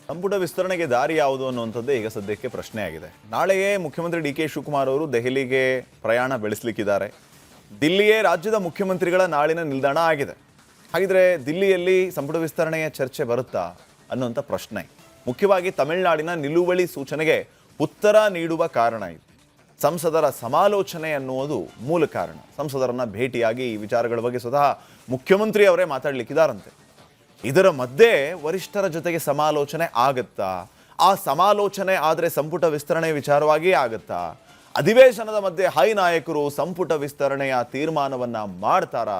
ಸಂಪುಟ ವಿಸ್ತರಣೆಗೆ ದಾರಿ ಯಾವುದು ಅನ್ನುವಂಥದ್ದೇ ಈಗ ಸದ್ಯಕ್ಕೆ ಪ್ರಶ್ನೆ ಆಗಿದೆ. ನಾಳೆಯೇ ಮುಖ್ಯಮಂತ್ರಿ ಡಿ ಕೆ ಶಿವಕುಮಾರ್ ಅವರು ದೆಹಲಿಗೆ ಪ್ರಯಾಣ ಬೆಳೆಸಲಿಕ್ಕಿದ್ದಾರೆ. ದಿಲ್ಲಿಯೇ ರಾಜ್ಯದ ಮುಖ್ಯಮಂತ್ರಿಗಳ ನಾಳಿನ ನಿಲ್ದಾಣ ಆಗಿದೆ. ಹಾಗಿದ್ರೆ ದಿಲ್ಲಿಯಲ್ಲಿ ಸಂಪುಟ ವಿಸ್ತರಣೆಯ ಚರ್ಚೆ ಬರುತ್ತಾ ಅನ್ನುವಂಥ ಪ್ರಶ್ನೆ. ಮುಖ್ಯವಾಗಿ ತಮಿಳುನಾಡಿನ ನಿಲುವಳಿ ಸೂಚನೆಗೆ ಉತ್ತರ ನೀಡುವ ಕಾರಣ ಇದು. ಸಂಸದರ ಸಮಾಲೋಚನೆ ಅನ್ನುವುದು ಮೂಲ ಕಾರಣ. ಸಂಸದರನ್ನ ಭೇಟಿಯಾಗಿ ಈ ವಿಚಾರಗಳ ಬಗ್ಗೆ ಸ್ವತಃ ಮುಖ್ಯಮಂತ್ರಿ ಅವರೇ ಮಾತಾಡಲಿಕ್ಕಿದ್ದಾರಂತೆ. ಇದರ ಮಧ್ಯೆ ವರಿಷ್ಠರ ಜೊತೆಗೆ ಸಮಾಲೋಚನೆ ಆಗತ್ತಾ? ಆ ಸಮಾಲೋಚನೆ ಆದರೆ ಸಂಪುಟ ವಿಸ್ತರಣೆ ವಿಚಾರವಾಗಿ ಆಗತ್ತಾ? ಅಧಿವೇಶನದ ಮಧ್ಯೆ ಹೈ ನಾಯಕರು ಸಂಪುಟ ವಿಸ್ತರಣೆಯ ತೀರ್ಮಾನವನ್ನ ಮಾಡ್ತಾರಾ?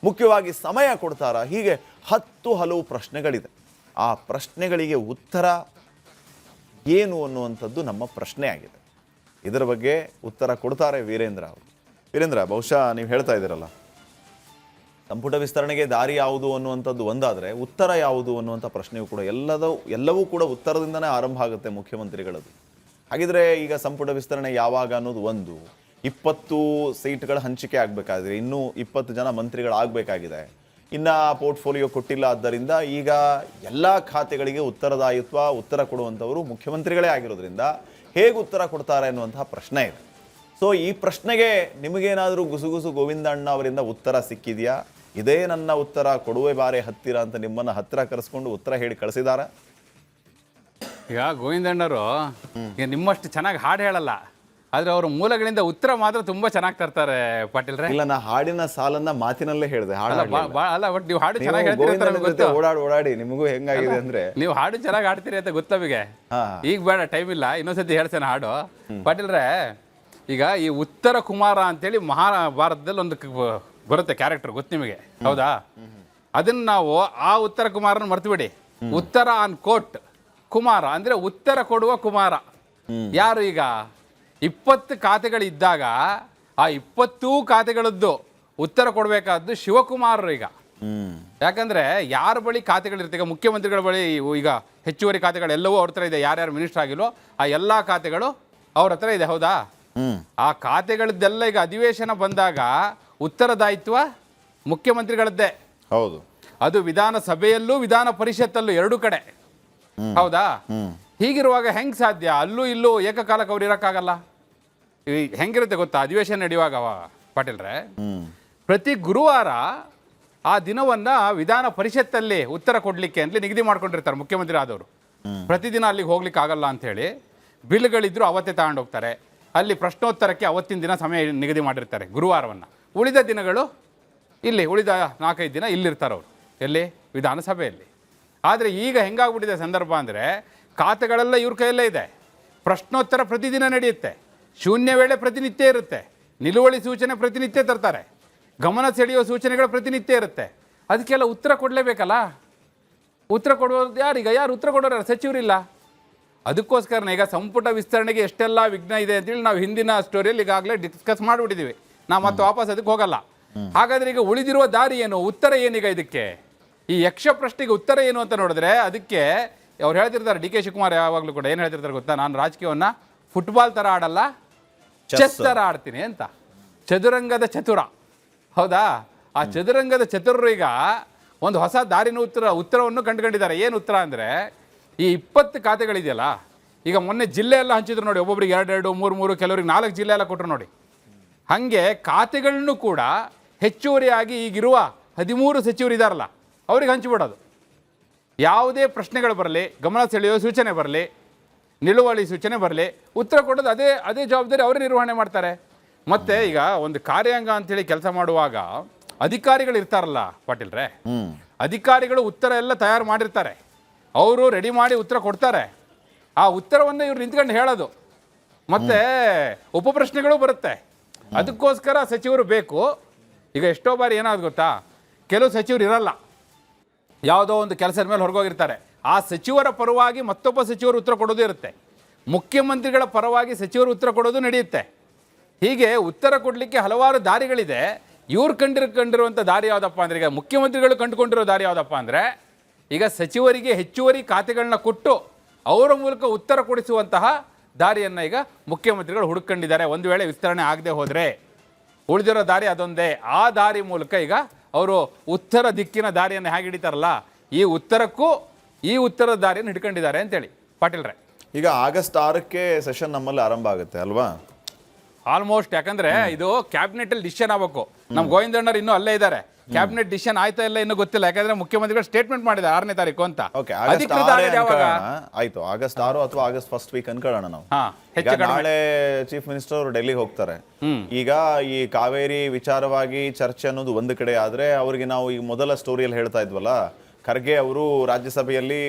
ಮುಖ್ಯವಾಗಿ ಸಮಯ ಕೊಡ್ತಾರಾ? ಹೀಗೆ ಹಲವು ಪ್ರಶ್ನೆಗಳಿದೆ. ಆ ಪ್ರಶ್ನೆಗಳಿಗೆ ಉತ್ತರ ಏನು ಅನ್ನುವಂಥದ್ದು ನಮ್ಮ ಪ್ರಶ್ನೆ ಆಗಿದೆ. ಇದರ ಬಗ್ಗೆ ಉತ್ತರ ಕೊಡ್ತಾರೆ ವೀರೇಂದ್ರ ಅವರು. ವೀರೇಂದ್ರ, ಬಹುಶಃ ನೀವು ಹೇಳ್ತಾ ಇದ್ದೀರಲ್ಲ, ಸಂಪುಟ ವಿಸ್ತರಣೆಗೆ ದಾರಿ ಯಾವುದು ಅನ್ನುವಂಥದ್ದು ಒಂದಾದರೆ ಉತ್ತರ ಯಾವುದು ಅನ್ನುವಂಥ ಪ್ರಶ್ನೆಯೂ ಕೂಡ ಎಲ್ಲವೂ ಕೂಡ ಉತ್ತರದಿಂದನೇ ಆರಂಭ ಆಗುತ್ತೆ ಮುಖ್ಯಮಂತ್ರಿಗಳದ್ದು. ಹಾಗಿದ್ರೆ ಈಗ ಸಂಪುಟ ವಿಸ್ತರಣೆ ಯಾವಾಗ ಅನ್ನೋದು ಒಂದು, 20 ಸೀಟ್ಗಳ ಹಂಚಿಕೆ ಆಗಬೇಕಾದ್ರೆ ಇನ್ನೂ 20 ಜನ ಮಂತ್ರಿಗಳಾಗಬೇಕಾಗಿದೆ. ಇನ್ನು ಪೋರ್ಟ್ಫೋಲಿಯೋ ಕೊಟ್ಟಿಲ್ಲ. ಆದ್ದರಿಂದ ಈಗ ಎಲ್ಲ ಖಾತೆಗಳಿಗೆ ಉತ್ತರ ಕೊಡುವಂಥವರು ಮುಖ್ಯಮಂತ್ರಿಗಳೇ ಆಗಿರೋದ್ರಿಂದ ಹೇಗೆ ಉತ್ತರ ಕೊಡ್ತಾರೆ ಅನ್ನುವಂತಹ ಪ್ರಶ್ನೆ ಇದೆ. ಸೊ ಈ ಪ್ರಶ್ನೆಗೆ ನಿಮಗೇನಾದರೂ ಗುಸುಗುಸು ಗೋವಿಂದಣ್ಣ ಅವರಿಂದ ಉತ್ತರ ಸಿಕ್ಕಿದೆಯಾ? ಇದೇ ನನ್ನ ಉತ್ತರ, ಕೊಡುವೆ ಬಾರೆ ಹತ್ತಿರ ಅಂತ ನಿಮ್ಮನ್ನು ಹತ್ತಿರ ಕರೆಸ್ಕೊಂಡು ಉತ್ತರ ಹೇಳಿ ಕಳಿಸಿದಾರ? ಈಗ ಗೋವಿಂದಣ್ಣವರು ಈಗ ನಿಮ್ಮಷ್ಟು ಚೆನ್ನಾಗಿ ಹಾಡು ಹೇಳಲ್ಲ, ಆದ್ರೆ ಅವ್ರ ಮೂಲಗಳಿಂದ ಉತ್ತರ ಮಾತ್ರ ತುಂಬಾ ಚೆನ್ನಾಗಿ ತರ್ತಾರೆ ಪಾಟೀಲ್ರೆ. ಇಲ್ಲ, ನಾ ಹಾಡಿನ ಸಾಲನ್ನ ಮಾತಿನಲ್ಲೇ ಹೇಳಿದೆ. ಅಲ್ಲ, ಬಟ್ ನೀವು ಹಾಡು ಚೆನ್ನಾಗಿ ಹೇಳ್ತೀರಿ. ಓಡಾಡಿ ನಿಮಗೂ ಹೆಂಗಾಗಿದೆ ಅಂದ್ರೆ ನೀವು ಹಾಡು ಚೆನ್ನಾಗಿ ಹಾಡ್ತೀರಿ ಅಂತ ಗೊತ್ತ ನಮಗೆ. ಈಗ ಬೇಡ, ಟೈಮ್ ಇಲ್ಲ, ಇನ್ನೊಂದ್ಸತಿ ಹೇಳ್ತೇನೆ ಹಾಡು. ಪಾಟೀಲ್ರೆ, ಈಗ ಈ ಉತ್ತರ ಕುಮಾರ ಅಂತೇಳಿ ಮಹಾಭಾರತದಲ್ಲಿ ಒಂದು ಬರುತ್ತೆ ಕ್ಯಾರೆಕ್ಟರ್, ಗೊತ್ತು ನಿಮಗೆ, ಹೌದಾ? ಅದನ್ನ ನಾವು ಆ ಉತ್ತರ ಕುಮಾರನ ಮರ್ತ್ಬಿಡಿ. ಉತ್ತರ ಆನ್ ಕೋಟ್ ಕುಮಾರ ಅಂದ್ರೆ ಉತ್ತರ ಕೊಡುವ ಕುಮಾರ ಯಾರು? ಈಗ 20 ಖಾತೆಗಳಿದ್ದಾಗ ಆ 20 ಖಾತೆಗಳದ್ದು ಉತ್ತರ ಕೊಡಬೇಕಾದ್ದು ಶಿವಕುಮಾರರು. ಈಗ ಯಾಕಂದ್ರೆ ಯಾರ ಬಳಿ ಖಾತೆಗಳಿರುತ್ತೆ, ಈಗ ಮುಖ್ಯಮಂತ್ರಿಗಳ ಬಳಿ ಈಗ ಹೆಚ್ಚುವರಿ ಖಾತೆಗಳೆಲ್ಲವೂ ಅವ್ರ ಹತ್ರ ಇದೆ. ಯಾರ್ಯಾರು ಮಿನಿಸ್ಟರ್ ಆಗಿಲ್ಲೋ ಆ ಎಲ್ಲಾ ಖಾತೆಗಳು ಅವ್ರ ಹತ್ರ ಇದೆ, ಹೌದಾ? ಆ ಖಾತೆಗಳದ್ದೆಲ್ಲ ಈಗ ಅಧಿವೇಶನ ಬಂದಾಗ ಉತ್ತರದಾಯಿತ್ವ ಮುಖ್ಯಮಂತ್ರಿಗಳದ್ದೇ. ಹೌದು. ಅದು ವಿಧಾನಸಭೆಯಲ್ಲೂ ವಿಧಾನ ಪರಿಷತ್ತಲ್ಲೂ ಎರಡು ಕಡೆ, ಹೌದಾ? ಹೀಗಿರುವಾಗ ಹೆಂಗ್ ಸಾಧ್ಯ? ಅಲ್ಲೂ ಇಲ್ಲೂ ಏಕಕಾಲಕ್ಕೆ ಅವ್ರು ಇರೋಕ್ಕಾಗಲ್ಲ. ಹೆಂಗಿರುತ್ತೆ ಗೊತ್ತಾ ಅಧಿವೇಶನ ನಡೆಯುವಾಗ ಪಾಟೀಲ್ರೆ? ಪ್ರತಿ ಗುರುವಾರ ಆ ದಿನವನ್ನ ವಿಧಾನ ಪರಿಷತ್ತಲ್ಲಿ ಉತ್ತರ ಕೊಡ್ಲಿಕ್ಕೆ ಅಂತಲೇ ನಿಗದಿ ಮಾಡ್ಕೊಂಡಿರ್ತಾರೆ ಮುಖ್ಯಮಂತ್ರಿ ಆದವರು. ಪ್ರತಿದಿನ ಅಲ್ಲಿಗೆ ಹೋಗ್ಲಿಕ್ಕೆ ಆಗಲ್ಲ ಅಂತ ಹೇಳಿ ಬಿಲ್ಗಳಿದ್ರು ಅವತ್ತೇ ತಗೊಂಡೋಗ್ತಾರೆ. ಅಲ್ಲಿ ಪ್ರಶ್ನೋತ್ತರಕ್ಕೆ ಅವತ್ತಿನ ದಿನ ಸಮಯ ನಿಗದಿ ಮಾಡಿರ್ತಾರೆ ಗುರುವಾರವನ್ನು. ಉಳಿದ ದಿನಗಳು ಇಲ್ಲಿ, ಉಳಿದ 4-5 ದಿನ ಇಲ್ಲಿರ್ತಾರೆ ಅವರು. ಎಲ್ಲಿ? ವಿಧಾನಸಭೆಯಲ್ಲಿ. ಆದರೆ ಈಗ ಹೆಂಗಾಗ್ಬಿಟ್ಟಿದೆ ಸಂದರ್ಭ ಅಂದರೆ, ಖಾತೆಗಳೆಲ್ಲ ಇವ್ರ ಕೈಯಲ್ಲೇ ಇದೆ. ಪ್ರಶ್ನೋತ್ತರ ಪ್ರತಿದಿನ ನಡೆಯುತ್ತೆ. ಶೂನ್ಯ ವೇಳೆ ಪ್ರತಿನಿತ್ಯ ಇರುತ್ತೆ. ನಿಲುವಳಿ ಸೂಚನೆ ಪ್ರತಿನಿತ್ಯ ತರ್ತಾರೆ. ಗಮನ ಸೆಳೆಯುವ ಸೂಚನೆಗಳು ಪ್ರತಿನಿತ್ಯ ಇರುತ್ತೆ. ಅದಕ್ಕೆಲ್ಲ ಉತ್ತರ ಕೊಡಲೇಬೇಕಲ್ಲ. ಉತ್ತರ ಕೊಡೋದು ಯಾರೀಗ? ಯಾರು ಉತ್ತರ ಕೊಡೋರು? ಸಚಿವರಿಲ್ಲ. ಅದಕ್ಕೋಸ್ಕರನೇ ಈಗ ಸಂಪುಟ ವಿಸ್ತರಣೆಗೆ ಎಷ್ಟೆಲ್ಲ ವಿಘ್ನ ಇದೆ ಅಂತೇಳಿ ನಾವು ಹಿಂದಿನ ಸ್ಟೋರಿಯಲ್ಲಿ ಈಗಾಗಲೇ ಡಿಸ್ಕಸ್ ಮಾಡಿಬಿಟ್ಟಿದ್ದೀವಿ. ನಾವು ಮತ್ತೆ ವಾಪಸ್ ಅದಕ್ಕೆ ಹೋಗಲ್ಲ. ಹಾಗಾದರೆ ಈಗ ಉಳಿದಿರುವ ದಾರಿ ಏನು? ಉತ್ತರ ಏನೀಗ ಇದಕ್ಕೆ? ಈ ಯಕ್ಷ ಪ್ರಶ್ನೆಗೆ ಉತ್ತರ ಏನು ಅಂತ ನೋಡಿದ್ರೆ, ಅದಕ್ಕೆ ಅವ್ರು ಹೇಳ್ತಿರ್ತಾರೆ, ಡಿ ಕೆ ಶಿವಕುಮಾರ್ ಯಾವಾಗಲೂ ಕೂಡ ಏನು ಹೇಳ್ತಿರ್ತಾರೆ ಗೊತ್ತಾ? ನಾನು ರಾಜಕೀಯವನ್ನು ಫುಟ್ಬಾಲ್ ಥರ ಆಡಲ್ಲ, ಚೆಸ್ ಥರ ಆಡ್ತೀನಿ ಅಂತ. ಚದುರಂಗದ ಚತುರ, ಹೌದಾ? ಆ ಚದುರಂಗದ ಚತುರರು ಈಗ ಒಂದು ಹೊಸ ದಾರಿನ ಉತ್ತರವನ್ನು ಕಂಡುಕೊಂಡಿದ್ದಾರೆ. ಏನು ಉತ್ತರ ಅಂದರೆ, ಈ 20 ಖಾತೆಗಳಿದೆಯಲ್ಲ, ಈಗ ಮೊನ್ನೆ ಜಿಲ್ಲೆ ಎಲ್ಲ ಹಂಚಿದ್ರು ನೋಡಿ. ಒಬ್ಬೊಬ್ರಿಗೆ 2-2, 3-3, ಕೆಲವರಿಗೆ 4 ಜಿಲ್ಲೆ ಎಲ್ಲ ಕೊಟ್ಟರು ನೋಡಿ. ಹಾಗೆ ಖಾತೆಗಳನ್ನು ಕೂಡ ಹೆಚ್ಚುವರಿಯಾಗಿ ಈಗಿರುವ 13 ಸಚಿವರು ಇದ್ದಾರಲ್ಲ, ಅವ್ರಿಗೆ ಹಂಚಿಬಿಡೋದು. ಯಾವುದೇ ಪ್ರಶ್ನೆಗಳು ಬರಲಿ, ಗಮನ ಸೆಳೆಯೋ ಸೂಚನೆ ಬರಲಿ, ನಿಲುವಳಿ ಸೂಚನೆ ಬರಲಿ, ಉತ್ತರ ಕೊಡೋದು ಅದೇ ಜವಾಬ್ದಾರಿ ಅವರೇ ನಿರ್ವಹಣೆ ಮಾಡ್ತಾರೆ. ಮತ್ತೆ ಈಗ ಒಂದು ಕಾರ್ಯಾಂಗ ಅಂತೇಳಿ ಕೆಲಸ ಮಾಡುವಾಗ ಅಧಿಕಾರಿಗಳು ಇರ್ತಾರಲ್ಲ ಪಾಟೀಲ್ರೆ, ಅಧಿಕಾರಿಗಳು ಉತ್ತರ ಎಲ್ಲ ತಯಾರು ಮಾಡಿರ್ತಾರೆ. ಅವರು ರೆಡಿ ಮಾಡಿ ಉತ್ತರ ಕೊಡ್ತಾರೆ. ಆ ಉತ್ತರವನ್ನು ಇವ್ರು ನಿಂತ್ಕೊಂಡು ಹೇಳೋದು. ಮತ್ತೆ ಉಪಪ್ರಶ್ನೆಗಳು ಬರುತ್ತೆ. ಅದಕ್ಕೋಸ್ಕರ ಸಚಿವರು ಬೇಕು. ಈಗ ಎಷ್ಟೋ ಬಾರಿ ಏನಾದ್ರು ಗೊತ್ತಾ, ಕೆಲವು ಸಚಿವರು ಇರಲ್ಲ, ಯಾವುದೋ ಒಂದು ಕೆಲಸದ ಮೇಲೆ ಹೊರಗೋಗಿರ್ತಾರೆ. ಆ ಸಚಿವರ ಪರವಾಗಿ ಮತ್ತೊಬ್ಬ ಸಚಿವರು ಉತ್ತರ ಕೊಡೋದು ಇರುತ್ತೆ. ಮುಖ್ಯಮಂತ್ರಿಗಳ ಪರವಾಗಿ ಸಚಿವರು ಉತ್ತರ ಕೊಡೋದು ನಡೆಯುತ್ತೆ. ಹೀಗೆ ಉತ್ತರ ಕೊಡಲಿಕ್ಕೆ ಹಲವಾರು ದಾರಿಗಳಿದೆ. ಇವ್ರು ಕಂಡಿರುವಂಥ ದಾರಿ ಯಾವುದಪ್ಪ ಅಂದರೆ, ಈಗ ಮುಖ್ಯಮಂತ್ರಿಗಳು ಕಂಡುಕೊಂಡಿರೋ ದಾರಿ ಯಾವುದಪ್ಪ ಅಂದರೆ, ಈಗ ಸಚಿವರಿಗೆ ಹೆಚ್ಚುವರಿ ಖಾತೆಗಳನ್ನ ಕೊಟ್ಟು ಅವರ ಮೂಲಕ ಉತ್ತರ ಕೊಡಿಸುವಂತಹ ದಾರಿಯನ್ನು ಈಗ ಮುಖ್ಯಮಂತ್ರಿಗಳು ಹುಡುಕೊಂಡಿದ್ದಾರೆ. ಒಂದು ವೇಳೆ ವಿಸ್ತರಣೆ ಆಗದೆ ಹೋದರೆ ಉಳಿದಿರೋ ದಾರಿ ಅದೊಂದೇ. ಆ ದಾರಿ ಮೂಲಕ ಈಗ ಅವರು ಉತ್ತರ ದಿಕ್ಕಿನ ದಾರಿಯನ್ನು ಹೇಗೆ ಹಿಡಿತಾರಲ್ಲ, ಈ ಉತ್ತರಕ್ಕೂ ಈ ಉತ್ತರದ ದಾರಿಯನ್ನು ಹಿಡ್ಕೊಂಡಿದ್ದಾರೆ ಅಂತೇಳಿ ಪಾಟೀಲ್ರೆ. ಈಗ ಆಗಸ್ಟ್ 6ಕ್ಕೆ ಸೆಷನ್ ನಮ್ಮಲ್ಲಿ ಆರಂಭ ಆಗುತ್ತೆ ಅಲ್ವಾ? ಆಲ್ಮೋಸ್ಟ್, ಯಾಕಂದ್ರೆ ಇದು ಕ್ಯಾಬಿನೆಟ್ ಅಲ್ಲಿ ಡಿಸಿಷನ್ ಆಗಬೇಕು. ನಮ್ ಗೋವಿಂದಣ್ಣರು ಇನ್ನೂ ಅಲ್ಲೇ ಇದ್ದಾರೆ. ಕ್ಯಾಬಿನೆಟ್ ಡಿಸಿಷನ್ ಆಯ್ತಾ ಇಲ್ಲ ಇನ್ನೂ ಗೊತ್ತಿಲ್ಲ, ಯಾಕಂದ್ರೆ ಮುಖ್ಯಮಂತ್ರಿಗಳು ಸ್ಟೇಟ್ಮೆಂಟ್ ಮಾಡಿದ್ದಾರೆ 6ನೇ ತಾರೀಕು ಅಂತ. ಅಧಿಕೃತ ಆಗೋದು ಯಾವಾಗ? ಆಯ್ತು, ಆಗಸ್ಟ್ 6 ಅಥವಾ ಆಗಸ್ಟ್ ಫಸ್ಟ್ ವೀಕ್ ಅನ್ಕೊಳ್ಳೋಣ ನಾವು. ಹೆಚ್ಚು ಕಡಿಮೆ ನಾಳೆ ಚೀಫ್ ಮಿನಿಸ್ಟರ್ ಅವರು ಡೆಲ್ಲಿಗೆ ಹೋಗ್ತಾರೆ. ಈಗ ಈ ಕಾವೇರಿ ವಿಚಾರವಾಗಿ ಚರ್ಚೆ ಅನ್ನೋದು ಒಂದು ಕಡೆ ಆದ್ರೆ, ಅವ್ರಿಗೆ ನಾವು ಈ ಮೊದಲ ಸ್ಟೋರಿಯಲ್ಲಿ ಹೇಳ್ತಾ ಇದ್ವಲ್ಲ, ಖರ್ಗೆ ಅವರು ರಾಜ್ಯಸಭೆಯಲ್ಲಿ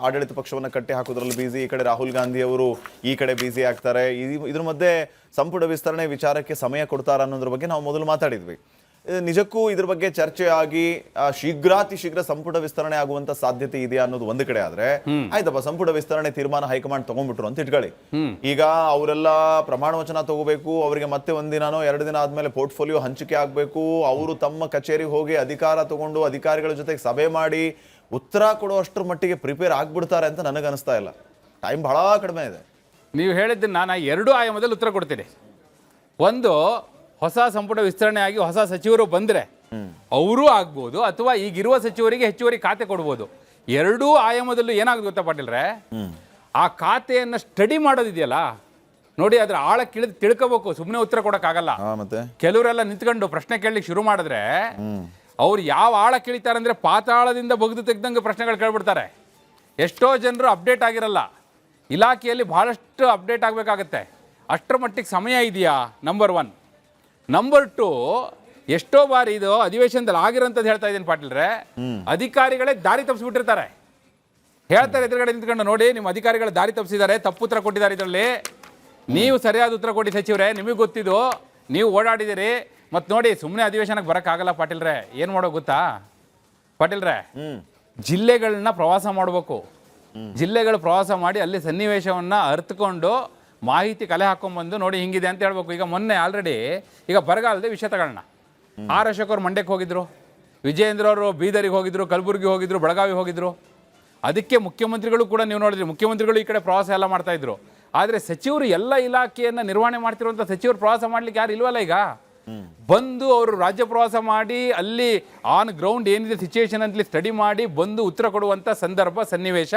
ಆಡಳಿತ ಪಕ್ಷವನ್ನ ಕಟ್ಟಿ ಹಾಕೋದ್ರಲ್ಲಿ ಬಿಸಿ, ಈ ಕಡೆ ರಾಹುಲ್ ಗಾಂಧಿ ಅವರು ಈ ಕಡೆ ಬಿಸಿ ಆಗ್ತಾರೆ. ಇದ್ರ ಮಧ್ಯೆ ಸಂಪುಟ ವಿಸ್ತರಣೆ ವಿಚಾರಕ್ಕೆ ಸಮಯ ಕೊಡ್ತಾರ ಅನ್ನೋದ್ರ ಬಗ್ಗೆ ನಾವು ಮೊದಲು ಮಾತಾಡಿದ್ವಿ. ನಿಜಕ್ಕೂ ಇದ್ರ ಬಗ್ಗೆ ಚರ್ಚೆ ಆಗಿ ಶೀಘ್ರಾತಿ ಶೀಘ್ರ ಸಂಪುಟ ವಿಸ್ತರಣೆ ಆಗುವಂತ ಸಾಧ್ಯತೆ ಇದೆಯಾ ಅನ್ನೋದು ಒಂದು ಕಡೆ ಆದ್ರೆ, ಆಯ್ತಪ್ಪ ಸಂಪುಟ ವಿಸ್ತರಣೆ ತೀರ್ಮಾನ ಹೈಕಮಾಂಡ್ ತಗೊಂಡ್ಬಿಟ್ರು ಅಂತ ಇಟ್ಕೊಳ್ಳಿ. ಈಗ ಅವರೆಲ್ಲ ಪ್ರಮಾಣ ವಚನ ತಗೋಬೇಕು, ಅವರಿಗೆ ಮತ್ತೆ ಒಂದಿನಾನೋ 2 ದಿನ ಆದ್ಮೇಲೆ ಪೋರ್ಟ್ಫೋಲಿಯೋ ಹಂಚಿಕೆ ಆಗ್ಬೇಕು, ಅವರು ತಮ್ಮ ಕಚೇರಿಗೆ ಹೋಗಿ ಅಧಿಕಾರ ತಗೊಂಡು ಅಧಿಕಾರಿಗಳ ಜೊತೆಗೆ ಸಭೆ ಮಾಡಿ ಉತ್ತರ ಕೊಡೋ ಅಷ್ಟರ ಮಟ್ಟಿಗೆ ಪ್ರಿಪೇರ್ ಆಗ್ಬಿಡ್ತಾರೆ ಅಂತ ನನಗೆ ಅನಿಸ್ತಾ ಇಲ್ಲ. ಟೈಮ್ ಬಹಳ ಕಡಿಮೆ ಇದೆ. ನೀವು ಹೇಳಿದ್ದನ್ನ ನಾನು 2 ಆಯಾಮದಲ್ಲಿ ಉತ್ತರ ಕೊಡ್ತೀನಿ. ಒಂದು, ಹೊಸ ಸಂಪುಟ ವಿಸ್ತರಣೆ ಆಗಿ ಹೊಸ ಸಚಿವರು ಬಂದ್ರೆ ಅವರೂ ಆಗ್ಬೋದು, ಅಥವಾ ಈಗಿರುವ ಸಚಿವರಿಗೆ ಹೆಚ್ಚುವರಿ ಖಾತೆ ಕೊಡ್ಬೋದು. 2 ಆಯಾಮದಲ್ಲೂ ಏನಾಗುತ್ತೆ ಗೊತ್ತಾ ಪಾಟೀಲ್ರೆ, ಆ ಖಾತೆಯನ್ನ ಸ್ಟಡಿ ಮಾಡೋದಿದೆಯಲ್ಲ ನೋಡಿ, ಅದ್ರ ಆಳಕ್ಕಿಳಿದು ತಿಳ್ಕೋಬೇಕು. ಸುಮ್ಮನೆ ಉತ್ತರ ಕೊಡಕ್ಕಾಗಲ್ಲ. ಮತ್ತೆ ಕೆಲವರೆಲ್ಲ ನಿಂತ್ಕೊಂಡು ಪ್ರಶ್ನೆ ಕೇಳಲಿಕ್ಕೆ ಶುರು ಮಾಡಿದ್ರೆ ಅವ್ರು ಯಾವ ಆಳ ಕೇಳಿತಾರೆ ಅಂದ್ರೆ ಪಾತಾಳದಿಂದ ಬಗ್ದು ತೆಗ್ದಂಗೆ ಪ್ರಶ್ನೆಗಳು ಕೇಳ್ಬಿಡ್ತಾರೆ. ಎಷ್ಟೋ ಜನರು ಅಪ್ಡೇಟ್ ಆಗಿರಲ್ಲ. ಇಲಾಖೆಯಲ್ಲಿ ಬಹಳಷ್ಟು ಅಪ್ಡೇಟ್ ಆಗಬೇಕಾಗತ್ತೆ. ಅಷ್ಟರ ಮಟ್ಟಿಗೆ ಸಮಯ ಇದೆಯಾ? ನಂಬರ್ 1. ನಂಬರ್ 2, ಎಷ್ಟೋ ಬಾರಿ ಇದು ಅಧಿವೇಶನದಲ್ಲಿ ಆಗಿರೋಂಥದ್ದು ಹೇಳ್ತಾ ಇದ್ದೀನಿ ಪಾಟೀಲ್ರೆ, ಅಧಿಕಾರಿಗಳೇ ದಾರಿ ತಪ್ಪಿಸ್ಬಿಟ್ಟಿರ್ತಾರೆ. ಹೇಳ್ತಾರೆ ಎದುರುಗಡೆ ನಿಂತ್ಕೊಂಡು, ನೋಡಿ ನಿಮ್ಮ ಅಧಿಕಾರಿಗಳು ದಾರಿ ತಪ್ಪಿಸಿದ್ದಾರೆ, ತಪ್ಪು ಉತ್ತರ ಕೊಟ್ಟಿದ್ದಾರೆ, ಇದರಲ್ಲಿ ನೀವು ಸರಿಯಾದ ಉತ್ತರ ಕೊಡಿ ಸಚಿವರೇ, ನಿಮಗೆ ಗೊತ್ತಿದ್ದು, ನೀವು ಓಡಾಡಿದಿರಿ. ಮತ್ತು ನೋಡಿ ಸುಮ್ಮನೆ ಅಧಿವೇಶನಕ್ಕೆ ಬರೋಕ್ಕಾಗಲ್ಲ ಪಾಟೀಲ್ರೆ. ಏನು ಮಾಡೋ ಗೊತ್ತಾ ಪಾಟೀಲ್ರೆ, ಜಿಲ್ಲೆಗಳನ್ನ ಪ್ರವಾಸ ಮಾಡಬೇಕು. ಜಿಲ್ಲೆಗಳು ಪ್ರವಾಸ ಮಾಡಿ ಅಲ್ಲಿ ಸನ್ನಿವೇಶವನ್ನು ಅರ್ಥಕೊಂಡು ಮಾಹಿತಿ ಕಲೆ ಹಾಕೊಂಡ್ಬಂದು ನೋಡಿ ಹಿಂಗಿದೆ ಅಂತ ಹೇಳ್ಬೇಕು. ಈಗ ಮೊನ್ನೆ ಆಲ್ರೆಡಿ ಈಗ ಬರಗಾಲದ ವಿಷಯ ತಗೊಳ್ಳೋಣ. ಆರ್ ಅಶೋಕ್ ಅವರು ಮಂಡ್ಯಕ್ಕೆ ಹೋಗಿದ್ರು, ವಿಜಯೇಂದ್ರ ಅವರು ಬೀದರಿಗೆ ಹೋಗಿದ್ರು, ಕಲಬುರಗಿ ಹೋಗಿದ್ರು, ಬೆಳಗಾವಿ ಹೋಗಿದ್ರು. ಅದಕ್ಕೆ ಮುಖ್ಯಮಂತ್ರಿಗಳು ಕೂಡ ನೀವು ನೋಡಿದ್ರಿ, ಮುಖ್ಯಮಂತ್ರಿಗಳು ಈ ಕಡೆ ಪ್ರವಾಸ ಎಲ್ಲ ಮಾಡ್ತಾ ಇದ್ರು. ಆದರೆ ಸಚಿವರು ಎಲ್ಲ ಇಲಾಖೆಯನ್ನು ನಿರ್ವಹಣೆ ಮಾಡ್ತಿರುವಂಥ ಸಚಿವರು ಪ್ರವಾಸ ಮಾಡ್ಲಿಕ್ಕೆ ಯಾರು ಇಲ್ವಲ್ಲ. ಈಗ ಬಂದು ಅವರು ರಾಜ್ಯ ಪ್ರವಾಸ ಮಾಡಿ ಅಲ್ಲಿ ಆನ್ ಗ್ರೌಂಡ್ ಏನಿದೆ ಸಿಚುವೇಶನ್ ಅಂತಲಿ ಸ್ಟಡಿ ಮಾಡಿ ಬಂದು ಉತ್ತರ ಕೊಡುವಂಥ ಸಂದರ್ಭ ಸನ್ನಿವೇಶ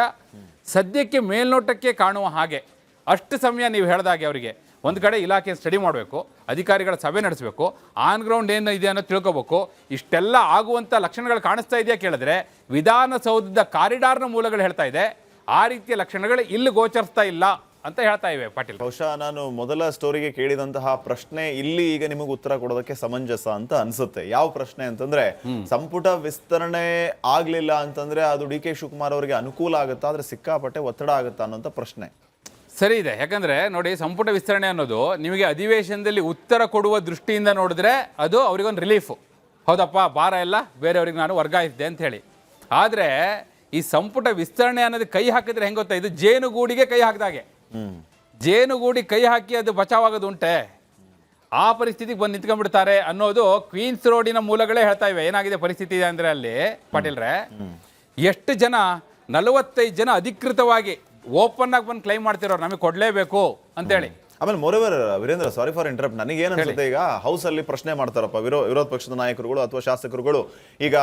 ಸದ್ಯಕ್ಕೆ ಮೇಲ್ನೋಟಕ್ಕೆ ಕಾಣುವ ಹಾಗೆ. ಅಷ್ಟು ಸಮಯ ನೀವು ಹೇಳಿದಾಗೆ ಅವರಿಗೆ ಒಂದು ಕಡೆ ಇಲಾಖೆ ಸ್ಟಡಿ ಮಾಡಬೇಕು, ಅಧಿಕಾರಿಗಳ ಸಭೆ ನಡೆಸಬೇಕು, ಆನ್ ಗ್ರೌಂಡ್ ಏನು ಇದೆ ಅನ್ನೋ ತಿಳ್ಕೊಬೇಕು. ಇಷ್ಟೆಲ್ಲ ಆಗುವಂಥ ಲಕ್ಷಣಗಳು ಕಾಣಿಸ್ತಾ ಇದೆಯಾ ಕೇಳಿದ್ರೆ ವಿಧಾನಸೌಧದ ಕಾರಿಡಾರ್ನ ಮೂಲಗಳು ಹೇಳ್ತಾ ಇದೆ, ಆ ರೀತಿಯ ಲಕ್ಷಣಗಳು ಇಲ್ಲಿ ಗೋಚರಿಸ್ತಾ ಇಲ್ಲ ಅಂತ ಹೇಳ್ತಾ ಇವೆ ಪಾಟೀಲ್. ಬಹುಶಃ ನಾನು ಮೊದಲ ಸ್ಟೋರಿಗೆ ಕೇಳಿದಂತಹ ಪ್ರಶ್ನೆ ಇಲ್ಲಿ ಈಗ ನಿಮಗೆ ಉತ್ತರ ಕೊಡೋದಕ್ಕೆ ಸಮಂಜಸ ಅಂತ ಅನ್ಸುತ್ತೆ. ಯಾವ ಪ್ರಶ್ನೆ ಅಂತಂದ್ರೆ, ಸಂಪುಟ ವಿಸ್ತರಣೆ ಆಗ್ಲಿಲ್ಲ ಅಂತಂದ್ರೆ ಅದು ಡಿ ಕೆ ಶಿವಕುಮಾರ್ ಅವರಿಗೆ ಅನುಕೂಲ ಆಗುತ್ತಾ, ಆದ್ರೆ ಸಿಕ್ಕಾಪಟ್ಟೆ ಒತ್ತಡ ಆಗುತ್ತಾ ಅನ್ನೋಂಥ ಪ್ರಶ್ನೆ ಸರಿ ಇದೆ. ಯಾಕಂದ್ರೆ ನೋಡಿ, ಸಂಪುಟ ವಿಸ್ತರಣೆ ಅನ್ನೋದು ನಿಮಗೆ ಅಧಿವೇಶನದಲ್ಲಿ ಉತ್ತರ ಕೊಡುವ ದೃಷ್ಟಿಯಿಂದ ನೋಡಿದ್ರೆ ಅದು ಅವರಿಗೊಂದು ರಿಲೀಫು. ಹೌದಪ್ಪ, ಭಾರ ಎಲ್ಲ ಬೇರೆಯವ್ರಿಗೆ ನಾನು ವರ್ಗಾಯಿಸಿದೆ ಅಂತ ಹೇಳಿ. ಆದರೆ ಈ ಸಂಪುಟ ವಿಸ್ತರಣೆ ಅನ್ನೋದು ಕೈ ಹಾಕಿದ್ರೆ ಹೆಂಗೆ ಗೊತ್ತಾ, ಇದು ಜೇನುಗೂಡಿಗೆ ಕೈ ಹಾಕಿದಾಗೆ. ಜೇನುಗೂಡಿ ಕೈ ಹಾಕಿ ಅದು ಬಚಾವಾಗೋದು ಉಂಟೆ, ಆ ಪರಿಸ್ಥಿತಿಗೆ ಬಂದು ನಿಂತ್ಕೊಂಡ್ಬಿಡ್ತಾರೆ ಅನ್ನೋದು ಕ್ವೀನ್ಸ್ ರೋಡಿನ ಮೂಲಗಳೇ ಹೇಳ್ತಾ ಇವೆ. ಏನಾಗಿದೆ ಪರಿಸ್ಥಿತಿ ಅಂದರೆ ಅಲ್ಲಿ ಪಾಟೀಲ್ರೆ, ಎಷ್ಟು ಜನ 45 ಜನ ಅಧಿಕೃತವಾಗಿ ಓಪನ್ ಆಗಿ ಬಂದು ಕ್ಲೈಮ್ ಮಾಡ್ತಿರೋರು ನಮಗೆ ಕೊಡಲೇಬೇಕು ಅಂತೇಳಿ. ಆಮೇಲೆ ಮೋರೆವರ್ ವೀರೇಂದ್ರ, ಸಾರಿ ಫಾರ್ ಇಂಟರಪ್ಟ್, ನನಗೆ ಏನು ಅನ್ಸುತ್ತೆ, ಈಗ ಹೌಸ್ ಅಲ್ಲಿ ಪ್ರಶ್ನೆ ಮಾಡ್ತಾರಪ್ಪ ವಿರೋಧ ಪಕ್ಷದ ನಾಯಕರುಗಳು ಅಥವಾ ಶಾಸಕರುಗಳು, ಈಗ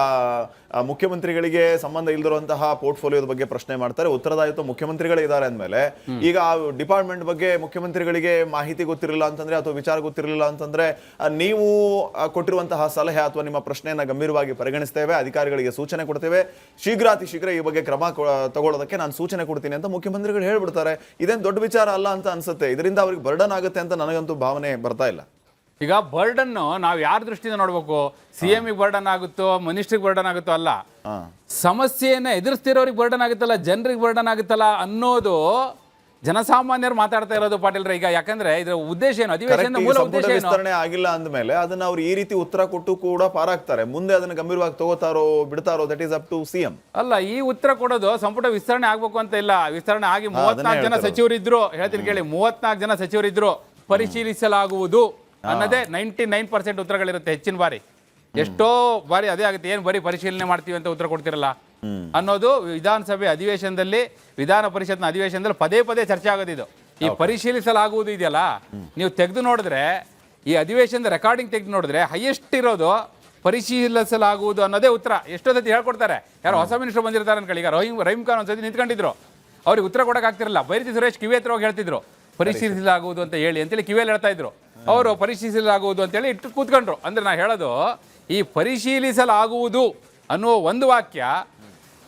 ಮುಖ್ಯಮಂತ್ರಿಗಳಿಗೆ ಸಂಬಂಧ ಇಲ್ದಿರುವಂತಹ ಪೋರ್ಟ್ಫೋಲಿಯೋದ ಬಗ್ಗೆ ಪ್ರಶ್ನೆ ಮಾಡ್ತಾರೆ, ಉತ್ತರದಾಯಿತ್ವ ಮುಖ್ಯಮಂತ್ರಿಗಳೇ ಇದ್ದಾರೆ ಅಂದಮೇಲೆ ಈಗ ಆ ಡಿಪಾರ್ಟ್ಮೆಂಟ್ ಬಗ್ಗೆ ಮುಖ್ಯಮಂತ್ರಿಗಳಿಗೆ ಮಾಹಿತಿ ಗೊತ್ತಿರಲಿಲ್ಲ ಅಂತಂದ್ರೆ ಅಥವಾ ವಿಚಾರ ಗೊತ್ತಿರಲಿಲ್ಲ ಅಂತಂದ್ರೆ ನೀವು ಕೊಟ್ಟಿರುವಂತಹ ಸಲಹೆ ಅಥವಾ ನಿಮ್ಮ ಪ್ರಶ್ನೆಯನ್ನ ಗಂಭೀರವಾಗಿ ಪರಿಗಣಿಸ್ತೇವೆ, ಅಧಿಕಾರಿಗಳಿಗೆ ಸೂಚನೆ ಕೊಡ್ತೇವೆ, ಶೀಘ್ರಾತಿ ಶೀಘ್ರ ಈ ಬಗ್ಗೆ ಕ್ರಮ ತಗೊಳ್ಳೋದಕ್ಕೆ ನಾನು ಸೂಚನೆ ಕೊಡ್ತೀನಿ ಅಂತ ಮುಖ್ಯಮಂತ್ರಿಗಳು ಹೇಳ್ಬಿಡ್ತಾರೆ. ಇದೇನು ದೊಡ್ಡ ವಿಚಾರ ಅಲ್ಲ ಅಂತ ಅನ್ಸುತ್ತೆ. ಇದರಿಂದ ಅವ್ರಿಗೆ ಬರ್ಡನ್ ಆಗುತ್ತೆ ಅಂತ ನನಗಂತೂ ಭಾವನೆ ಬರ್ತಾ ಇಲ್ಲ. ಈಗ ಬರ್ಡನ್ನು ನಾವು ಯಾರ ದೃಷ್ಟಿಯಿಂದ ನೋಡ್ಬೇಕು, CM ಬರ್ಡನ್ ಆಗುತ್ತೋ ಮಿನಿಸ್ಟ್ರಿಗೆ ಬರ್ಡನ್ ಆಗುತ್ತೋ ಅಲ್ಲ, ಸಮಸ್ಯೆಯನ್ನ ಎದುರಿಸ್ತಿರೋರಿಗೆ ಬರ್ಡನ್ ಆಗುತ್ತಲ್ಲ, ಜನರಿಗೆ ಬರ್ಡನ್ ಆಗುತ್ತಲ್ಲ ಅನ್ನೋದು ಜನಸಾಮಾನ್ಯರು ಮಾತಾಡ್ತಾ ಇರೋದು ಪಾಟೀಲ್ರೆ. ಈಗ ಯಾಕಂದ್ರೆ ಇದರ ಉದ್ದೇಶ ಏನು, ಅಧಿವೇಶನದ ಮೂಲ ಉದ್ದೇಶ ಏನು? ವಿಸ್ತರಣೆ ಆಗಿಲ್ಲ ಅಂದ್ಮೇಲೆ ಅದನ್ನ ಅವ್ರು ಈ ರೀತಿ ಉತ್ತರ ಕೊಟ್ಟು ಕೂಡ ಪಾರಾಗ್ತಾರೆ. ಮುಂದೆ ಅದನ್ನ ಗಂಭೀರವಾಗಿ ತಗೋತಾರೋ ಬಿಡ್ತಾರೋ, that is up to CM. ಅಲ್ಲ, ಈ ಉತ್ತರ ಕೊಡೋದು ಸಂಪುಟ ವಿಸ್ತರಣೆ ಆಗ್ಬೇಕು ಅಂತ ಇಲ್ಲ. ವಿಸ್ತರಣೆ ಆಗಿ 34 ಜನ ಸಚಿವರಿದ್ರು, ಹೇಳ್ತೀನಿ ಕೇಳಿ, 34 ಜನ ಸಚಿವರಿದ್ರು, ಪರಿಶೀಲಿಸಲಾಗುವುದು ಅನ್ನೋದೇ 99% ಉತ್ತರಗಳಿರುತ್ತೆ. ಹೆಚ್ಚಿನ ಬಾರಿ ಎಷ್ಟೋ ಬಾರಿ ಅದೇ ಆಗುತ್ತೆ, ಏನು ಬರೀ ಪರಿಶೀಲನೆ ಮಾಡ್ತೀವಿ ಅಂತ ಉತ್ತರ ಕೊಡ್ತಿರಲ್ಲ ಅನ್ನೋದು ವಿಧಾನಸಭೆ ಅಧಿವೇಶನದಲ್ಲಿ, ವಿಧಾನ ಪರಿಷತ್ನ ಅಧಿವೇಶನದಲ್ಲಿ ಪದೇ ಪದೇ ಚರ್ಚೆ ಆಗೋದಿದು. ಈ ಪರಿಶೀಲಿಸಲಾಗುವುದು ಇದೆಯಲ್ಲ, ನೀವು ತೆಗೆದು ನೋಡಿದ್ರೆ, ಈ ಅಧಿವೇಶನದ ರೆಕಾರ್ಡಿಂಗ್ ತೆಗೆದು ನೋಡಿದ್ರೆ ಹೈಯೆಸ್ಟ್ ಇರೋದು ಪರಿಶೀಲಿಸಲಾಗುವುದು ಅನ್ನೋದೇ ಉತ್ತರ. ಎಷ್ಟೊತ್ತಿ ಹೇಳ್ಕೊಡ್ತಾರೆ. ಯಾರೋ ಹೊಸ ಮಿನಿಸ್ಟರ್ ಬಂದಿರ್ತಾರೆ ಅನ್ಕೊಳ್ಳಿ. ಈಗ ರಹೀಮ್ ಖಾನ್ ಒಂದ್ಸತಿ ನಿಂತ್ಕೊಂಡಿದ್ರು, ಅವ್ರಿಗೆ ಉತ್ತರ ಕೊಡೋಕ್ಕಾಗ್ತಿರಲಿಲ್ಲ. ಬೈರತಿ ಸುರೇಶ್ ಕಿವಿ ಹತ್ರ ಹೋಗಿ ಹೇಳ್ತಿದ್ರು ಪರಿಶೀಲಿಸಲಾಗುವುದು ಅಂತ ಹೇಳಿ ಅಂತೇಳಿ ಕಿವಿಯಲ್ಲಿ ಹೇಳ್ತಾ ಇದ್ರು. ಅವರು ಪರಿಶೀಲಿಸಲಾಗುವುದು ಅಂತೇಳಿ ಇಟ್ಟು ಕೂತ್ಕೊಂಡ್ರು. ಅಂದ್ರೆ ನಾ ಹೇಳೋದು, ಈ ಪರಿಶೀಲಿಸಲಾಗುವುದು ಅನ್ನುವ ಒಂದು ವಾಕ್ಯ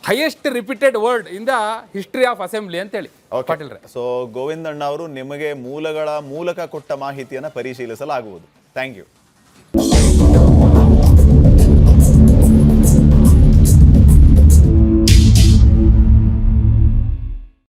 highest repeated word in the history of assembly ಅಂತೇಳಿ. ಪಾಟೀಲ್ರೆ, ಸೊ ಗೋವಿಂದಣ್ಣ ಅವರು ನಿಮಗೆ ಮೂಲಗಳ ಮೂಲಕ ಕೊಟ್ಟ ಮಾಹಿತಿಯನ್ನು ಪರಿಶೀಲಿಸಲಾಗುವುದು. Thank you.